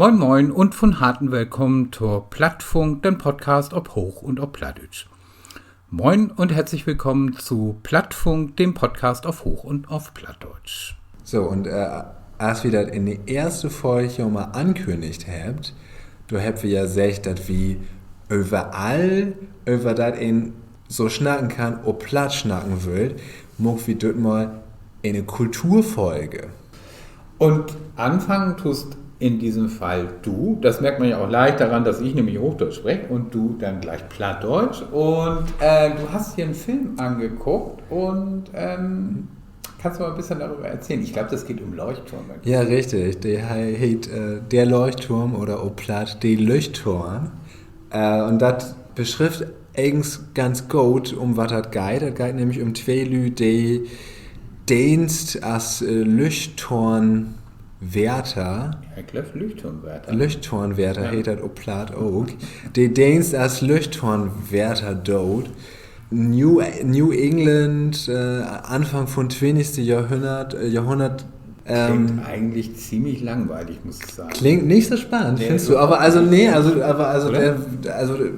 Moin Moin und von harten Willkommen zur Plattfunk, dem Podcast ob Hoch und ob Plattdeutsch. Moin und herzlich willkommen zu Plattfunk, dem Podcast auf Hoch und auf Plattdeutsch. So, und als wir das in der ersten Folge mal ankündigt habt, du habt wir ja gesagt, dass wir überall über das in so schnacken kann, ob Platt schnacken will, muck wie dort mal eine Kulturfolge. Und anfangen tust in diesem Fall du, das merkt man ja auch leicht daran, dass ich nämlich Hochdeutsch spreche und du dann gleich Plattdeutsch. Und du hast hier einen Film angeguckt und kannst du mal ein bisschen darüber erzählen? Ich glaube, das geht um Leuchtturm. Ja, richtig. Der heißt Der Leuchtturm oder ob Platt der Leuchtturm. Und das beschreibt eigentlich ganz gut, um was das geht. Das geht nämlich um zwei Leute, die Dienst als Leuchtturm Wärter. Ich glaube, Leuchtturmwärter. Leuchtturmwärter heißt das ob Platt auch. Die Dienst als Leuchtturmwärter dort. New England, Anfang von 20. Jahrhundert. Klingt eigentlich ziemlich langweilig, muss ich sagen. Klingt nicht so spannend, findest du? Aber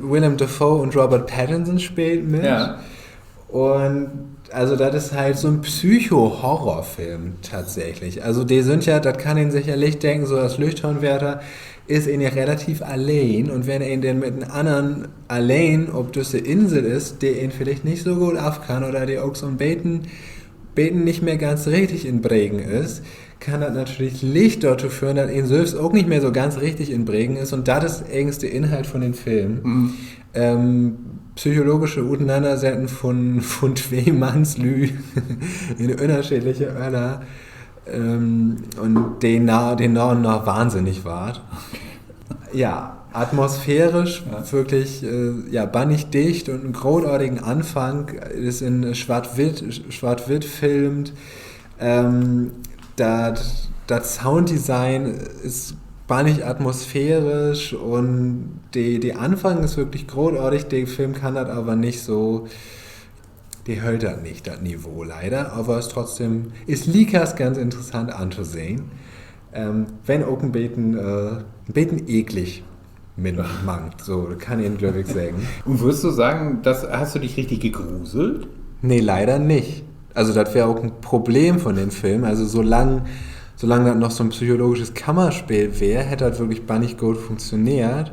Willem Dafoe und Robert Pattinson spielen mit. Ja. Und also das ist halt so ein Psycho-Horrorfilm tatsächlich. Also die sind ja, das kann ihn sicherlich denken, so als Leuchtturmwärter ist ihn ja relativ allein. Und wenn er ihn denn mit einem anderen allein, ob das eine Insel ist, der ihn vielleicht nicht so gut auf kann oder der auch so ein Beten nicht mehr ganz richtig in Bregen ist, kann das natürlich Licht dazu führen, dass ihn selbst auch nicht mehr so ganz richtig in Bregen ist. Und das ist eigentlich der Inhalt von den Filmen. Psychologische Auseinandersetzungen von zwei Mannslü in unterschiedliche Öller und den noch wahnsinnig war. Ja, atmosphärisch wirklich bannig dicht und einen großartigen Anfang. Ist in Schwarz-Witt filmt. Das Sounddesign ist bannig atmosphärisch und die Anfang ist wirklich großartig. Der Film kann das aber nicht so, die hält das nicht, das Niveau leider, aber es trotzdem ist Likas ganz interessant anzusehen. Wenn auch ein bisschen eklig mit mangt, so kann ich glaube ich sagen. Und würdest du sagen, hast du dich richtig gegruselt? Nee, leider nicht. Also das wäre auch ein Problem von den Filmen. Also solange das noch so ein psychologisches Kammerspiel wäre, hätte das wirklich bannig gut funktioniert.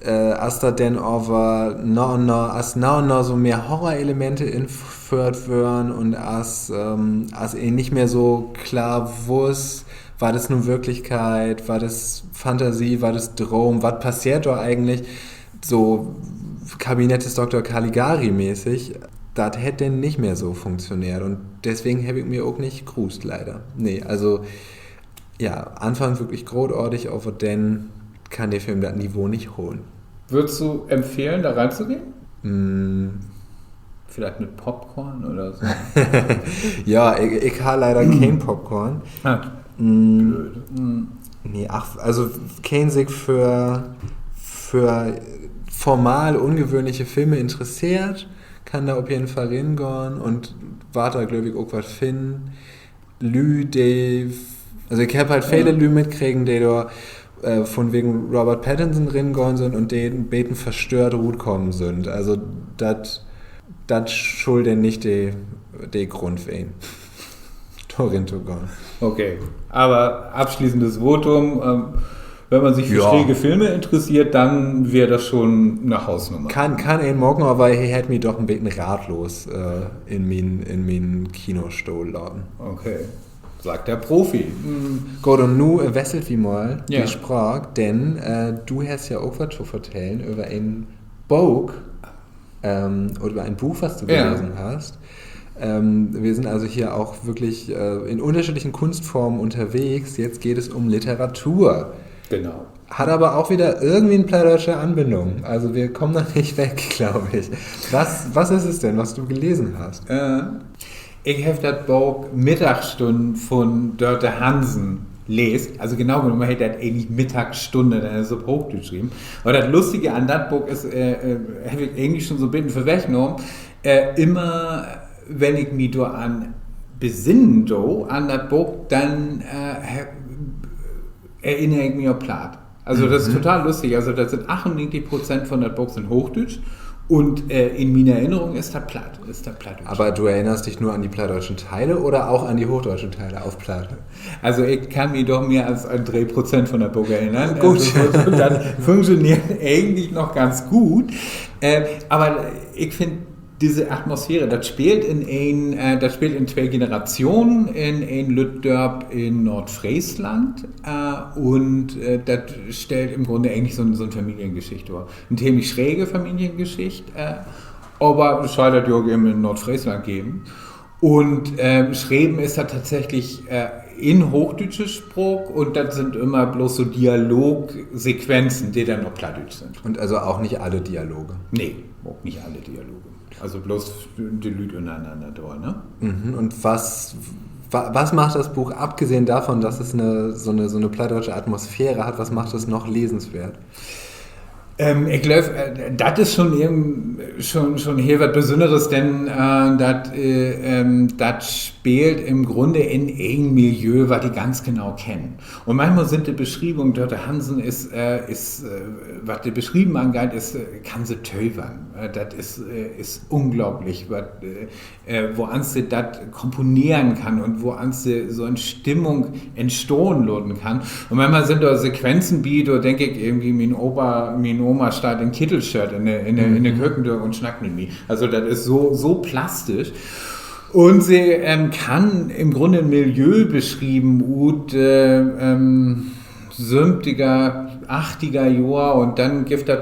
Als da denn aber noch so mehr Horrorelemente entführt werden und als nicht mehr so klar wusste, war das nun Wirklichkeit, war das Fantasie, war das Traum, was passiert da eigentlich, so Kabinett des Dr. Caligari mäßig, das hätte nicht mehr so funktioniert und deswegen habe ich mir auch nicht gegrust, leider. Nee, also ja, Anfang wirklich großartig, aber dann kann der Film das Niveau nicht holen. Würdest du empfehlen, da reinzugehen? Vielleicht mit Popcorn oder so? Ja, ich habe leider kein Popcorn. Blöd. Nee, also kein sich für formal ungewöhnliche Filme interessiert, kann da auf jeden Fall hingehen und warte, glaube ich, auch was finden. Also ich habe halt viele Lü mitkriegen, die da von wegen Robert Pattinson hingehen sind und denen beten verstört gut kommen sind. Also das schulden nicht die Grund für ihn. Torinto gone. Okay, aber abschließendes Votum, wenn man sich für schräge Filme interessiert, dann wäre das schon eine Hausnummer. Kann ihn morgen, aber er hat mich doch ein bisschen ratlos in meinen Kinostuhl laden. Okay, sagt der Profi. Gut, und nun wesselt wie mal die Sprache, denn du hast ja auch was zu erzählen über ein Buch, oder über ein Buch, was du gelesen hast. Wir sind also hier auch wirklich in unterschiedlichen Kunstformen unterwegs. Jetzt geht es um Literatur. Genau. Hat aber auch wieder irgendwie eine plattdeutsche Anbindung. Also wir kommen da nicht weg, glaube ich. Was ist es denn, was du gelesen hast? Ich habe das Buch Mittagsstunden von Dörte Hansen lest. Also genau genommen hätte das eigentlich Mittagsstunde, dann ist es auf Hochdeutsch geschrieben. Aber das Lustige an das Buch ist, habe ich eigentlich schon so ein bisschen verwechselt, immer wenn ich mich da an besinnen an das Buch, dann erinnere ich mich an Platt. Also das ist total lustig. Also das sind 98% von der Box in Hochdeutsch und in meiner Erinnerung ist das Platt. Aber du erinnerst dich nur an die plattdeutschen Teile oder auch an die hochdeutschen Teile auf Platt? Also ich kann mich doch mehr als an 3% von der Box erinnern. Gut. Also, das funktioniert eigentlich noch ganz gut. Aber ich finde, diese Atmosphäre, das spielt in 2 Generationen in Lütdörp in Nordfriesland und das stellt im Grunde eigentlich so eine Familiengeschichte vor. Eine ziemlich schräge Familiengeschichte, aber es soll das ja eben in Nordfriesland geben. Und Schreiben ist da tatsächlich in hochdeutscher Spruch und das sind immer bloß so Dialogsequenzen, die dann noch plattdeutsch sind. Und also auch nicht alle Dialoge? Nee, auch nicht alle Dialoge. Also bloß die Leute untereinander da, ne? Und was macht das Buch, abgesehen davon, dass es so eine plattdeutsche Atmosphäre hat, was macht es noch lesenswert? Ich glaube, das ist schon hier was Besonderes, denn das spielt im Grunde in irgendeinem Milieu, was die ganz genau kennen. Und manchmal sind die Beschreibungen, Dörte Hansen ist was die beschrieben angeht, kann sie töbern. Das ist unglaublich, wo sie das komponieren kann und wo sie so eine Stimmung entstehen lassen kann. Und manchmal sind da Sequenzen, wie, da denke ich irgendwie, mein Oma steht in Kittelshirt in der Küche und schnackt mit mir. Also das ist so plastisch. Und sie kann im Grunde ein Milieu beschrieben, und 70er, 80er Jahre und dann gibt das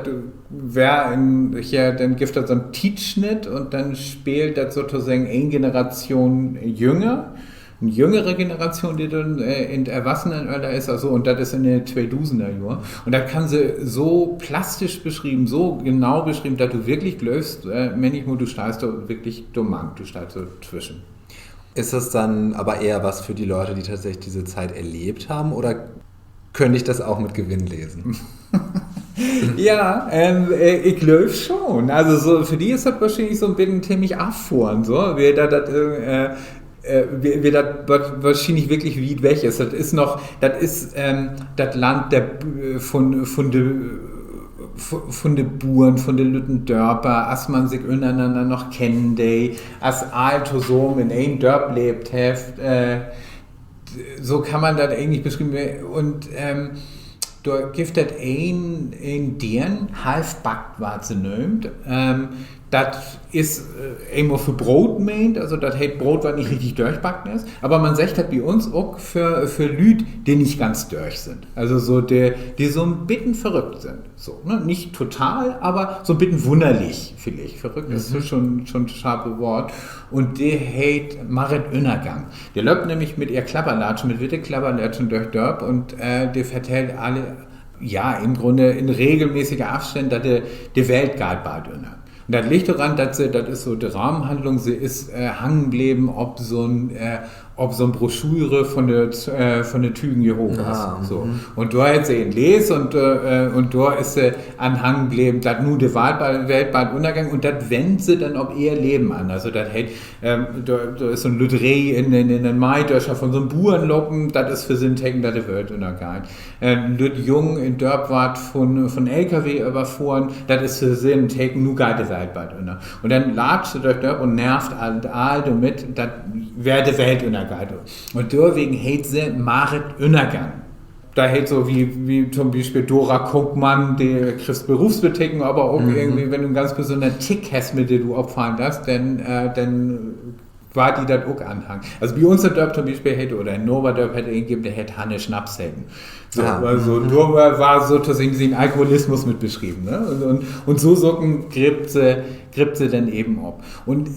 so ein Tietschnitt und dann spielt das sozusagen eine Generation jünger, eine jüngere Generation, die dann in Erwachsenenalter ist, also, und das ist in den 2000er Jahren. Und da kann sie so plastisch beschrieben, so genau beschrieben, dass du wirklich glaubst, du stehst da wirklich dumm an, du stehst so zwischen. Ist das dann aber eher was für die Leute, die tatsächlich diese Zeit erlebt haben, oder könnte ich das auch mit Gewinn lesen? Ja, ich glaube schon. Also so, für die ist das wahrscheinlich so ein bisschen ziemlich abfuhren, so, wie das wahrscheinlich wirklich weit weg ist. Das ist das Land von den Buren, von den Lüttendörper, als man sich untereinander noch kennt, als Alto so in einem Dörp lebt, so kann man das eigentlich beschreiben. Und da gibt es ein deren halbbackt, was sie nimmt. Das ist immer für Brot meint, also das heißt Brot, was nicht richtig durchbacken ist, aber man sagt das bei uns auch für Leute, die nicht ganz durch sind. Also so die so ein bisschen verrückt sind. So, ne? Nicht total, aber so ein bisschen wunderlich vielleicht. Verrückt ist schon ein scharfes Wort. Und die heißt Marit Önnergang. Die läuft nämlich mit ihr Klapperlatschen, mit Witte-Klapperlatschen durch Dörp und die vertellt alle, ja, im Grunde in regelmäßiger Abständen, dass die Welt geht bald unter. Und das liegt daran, das ist so die Rahmenhandlung, sie ist hangen geblieben, ob so ein Broschüre von der Tügen Jehovas. So. Und da hat sie ihn lesen und da ist sie anhangen geblieben, dass nun die Welt bald untergegangen und das wendet sie dann auf ihr Leben an. Also das da ist so ein Lüderei in den Maidöscher von so einem Burenlocken, das ist für sie ein Tecken, dass die Welt untergeht. Lüd Jung in Dörpwart von LKW überfahren, das ist für sie ein Tecken, nun geht die Welt bald unter. Und dann latscht sie durch Dörp und nervt all damit, dass wer die Welt untergeht. Und deswegen heißt sie Marit Önnergang. Da heißt so wie zum Beispiel Dora Kuckmann, die kriegst Berufsbeteckung, aber auch irgendwie, wenn du einen ganz besonderen Tick hast, mit dem du abfallen darfst, dann war die das auch anhang. Also bei uns in Dörp zum Beispiel hätte, oder in Nova Dörp hätte ihn gegeben, der hätte Hanne Schnaps hätten. So, also da war sozusagen den Alkoholismus mit beschrieben. Ne? Und so gibt sie dann eben ab. Und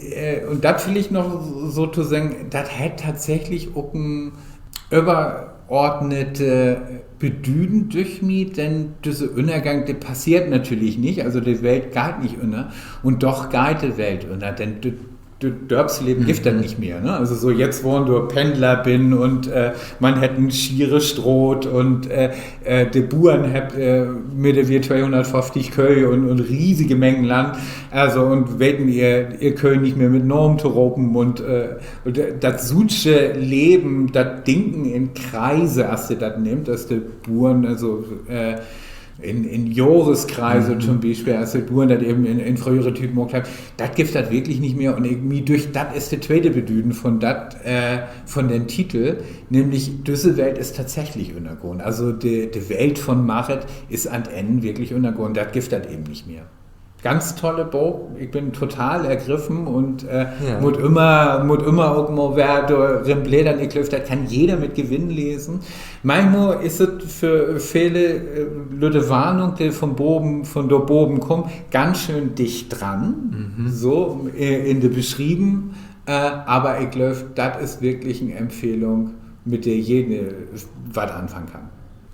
das will ich noch sozusagen, das hat tatsächlich auch ein übergeordnete Bedüden durch mich, denn dieser Untergang, der passiert natürlich nicht, also die Welt geht nicht unter, und doch geht die Welt unter, denn Dörpsleben gibt das nicht mehr. Ne? Also so jetzt, wo du Pendler bin und man hätte ein schiere Stroh und die Buren hat mit wir 250 Köhe und riesige Mengen Land. Also und wetten ihr Köhe nicht mehr mit Norm zu ropen und das suche Leben, das Denken in Kreise, als du das nimmt, dass die Buren also in Joreskreise zum Beispiel, als die Buren das eben in frühere Typen gemacht haben, das gibt das wirklich nicht mehr und irgendwie durch das ist der zweite Bedüden von den Titel, nämlich diese Welt ist tatsächlich untergegangen. Also die Welt von Marit ist an Ende wirklich untergegangen, das gibt das eben nicht mehr. Ganz tolle Buch, ich bin total ergriffen und muss immer auch mal wer Rimblädern geklüft, das kann jeder mit Gewinn lesen. Manchmal ist es für viele Leute Warnung, die von dort oben kommen, ganz schön dicht dran, so in der Beschrieben, aber ich glaube, das ist wirklich eine Empfehlung, mit der jeder was anfangen kann.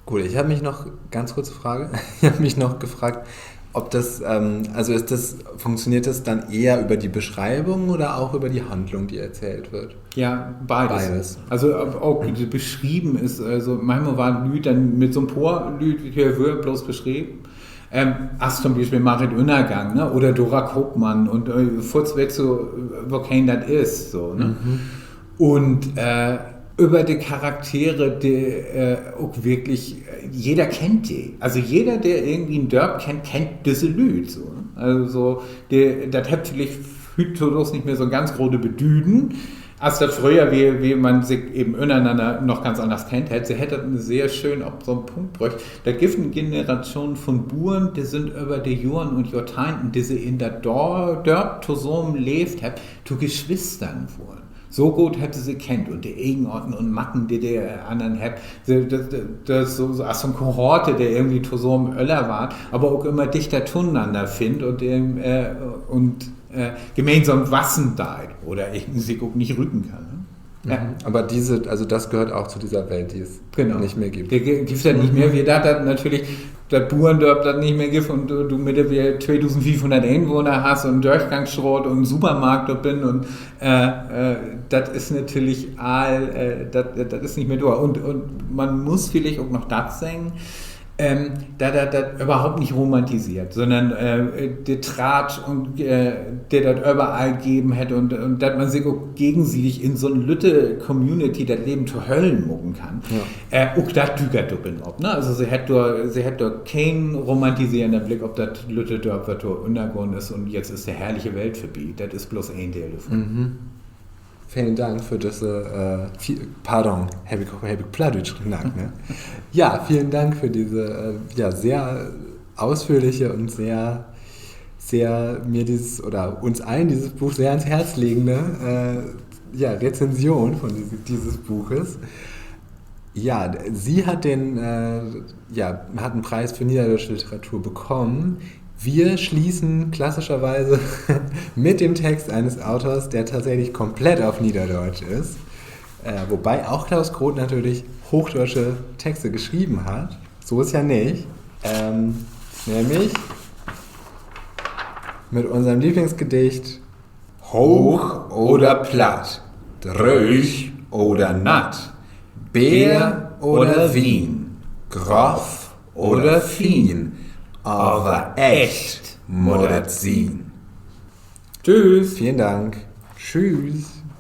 Gut, ich habe mich noch, ganz kurze Frage, ich habe mich noch gefragt, ob das, funktioniert das dann eher über die Beschreibung oder auch über die Handlung, die erzählt wird? Ja, beides. Also auch beschrieben ist, also manchmal waren Lüd dann mit so einem Lüd, hier wird bloß beschrieben. Als zum Beispiel Marit Unergang, ne? Oder Dora Kopmann und Furzweg so, wo kein das ist, so, ne? Und über die Charaktere, die auch wirklich, jeder kennt die. Also jeder, der irgendwie einen Dörp kennt diese Lüd. So. Also das hat vielleicht Hüttodos nicht mehr so ganz große Bedüden, als das früher, wie man sich eben untereinander noch ganz anders kennt, sie hätte eine sehr schön auf so einen Punkt bräuchte. Da gibt es eine Generation von Buren, die sind über die Jahren und Jahrzehnten, die sie in der Dörp zusammen lebt haben, zu Geschwistern wurden. So gut hätte sie kennt und die Eigenorten und Macken, die der anderen hat, das so als so eine Kohorte, der irgendwie so im Öller war, aber auch immer dichter zueinander findet und gemeinsam wassen da oder irgendwie sich auch nicht rücken kann. Ne? Ja. Aber das gehört auch zu dieser Welt, die es nicht mehr gibt. Die gibt es ja nicht mehr. Wir dachten natürlich, das Buhrendorf das nicht mehr gibt und du mit der 2500 Einwohner hast und Durchgangsschrott und Supermarkt dort bin und das ist natürlich das ist nicht mehr da. Und man muss vielleicht auch noch das sagen, das überhaupt nicht romantisiert, sondern der Tratsch und der das überall gegeben hätte und dass man sich auch gegenseitig in so eine Lütte-Community das Leben zu Höllen mucken kann. Ja. Auch das dügert du bin ob, ne? Also sie hat doch keinen romantisierenden Blick, ob das Lütte-Dorf wird untergrund ist und jetzt ist der herrliche Welt vorbei. Das ist bloß ein Teil davon. Vielen Dank für diese, habe ich Plattdeutsch genannt, ne? Ja, vielen Dank für diese, sehr ausführliche und sehr mir uns allen dieses Buch sehr ans Herz legende, Rezension von dieses Buches. Ja, sie hat einen Preis für niederdeutsche Literatur bekommen. Wir schließen klassischerweise mit dem Text eines Autors, der tatsächlich komplett auf Niederdeutsch ist, wobei auch Klaus Groth natürlich hochdeutsche Texte geschrieben hat. So ist ja nicht. Nämlich mit unserem Lieblingsgedicht Hoch oder platt, dröch oder natt, Bär oder Wien, groff oder fien, aber echt Moderzin. Tschüss. Vielen Dank. Tschüss.